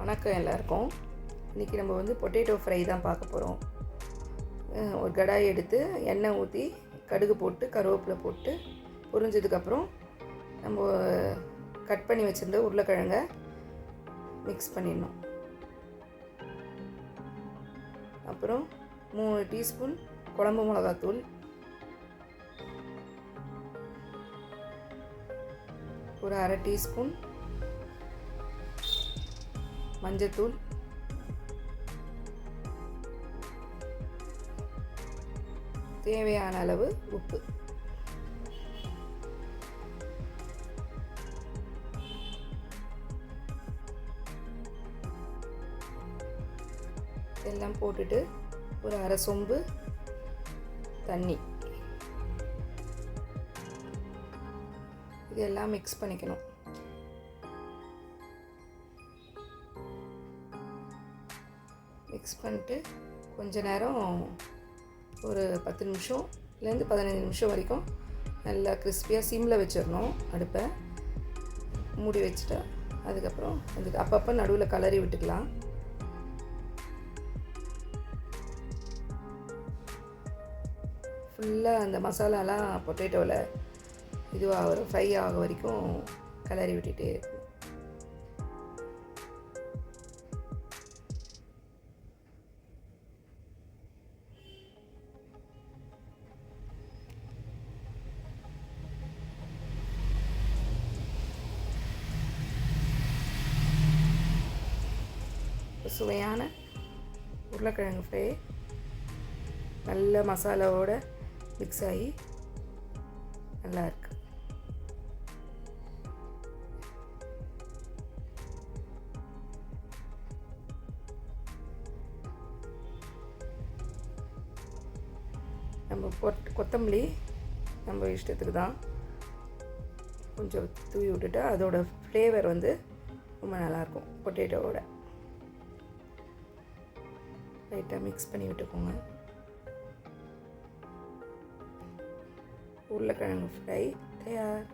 வணக்கம் எல்லாருக்கும். இன்றைக்கி நம்ம வந்து பொட்டேட்டோ ஃப்ரை தான் பார்க்க போகிறோம். ஒரு கடாய் எடுத்து எண்ணெய் ஊற்றி கடுகு போட்டு கருவேப்பிலை போட்டு பொரிஞ்சதுக்கப்புறம் நம்ம கட் பண்ணி வச்சுருந்த உருளைக்கிழங்கை மிக்ஸ் பண்ணிடணும். அப்புறம் 3 டீஸ்பூன் குழம்பு மிளகாத்தூள், ஒரு அரை டீஸ்பூன் மஞ்சத்தூள், தேவையான அளவு உப்பு, எல்லாம் போட்டுட்டு ஒரு அரை சொம்பு தண்ணி இதெல்லாம் மிக்ஸ் பண்ணிக்கணும். மிக்ஸ் பண்ணிட்டு கொஞ்ச நேரம் ஒரு 10 நிமிஷம்லேருந்து 15 நிமிஷம் வரைக்கும் நல்லா கிறிஸ்பியாக சிம்மில் வச்சிடணும். அடுப்பை மூடி வச்சுட்டா அதுக்கப்புறம் வந்துட்டு அப்பப்போ நடுவில் கலரி விட்டுக்கலாம். ஃபுல்லாக அந்த மசாலாலாம் பொட்டேட்டோவில் இதுவாக ஃப்ரை ஆக வரைக்கும் கலரி விட்டுட்டே இருக்கும். சுவையான உருளைக்கிழங்கு ஃப்ரை நல்ல மசாலாவோட மிக்ஸ் ஆகி நல்லாயிருக்கு. நம்ம கொத்தமல்லி நம்ம இஷ்டத்துக்கு தான் கொஞ்சம் தூவி விட்டுட்டு அதோட ஃப்ளேவர் வந்து ரொம்ப நல்லாயிருக்கும். பொட்டேட்டோவோட லைட்டாக மிக்ஸ் பண்ணி விட்டுக்கோங்க. உருளைக்கிழங்கு ஃப்ரை தயார்.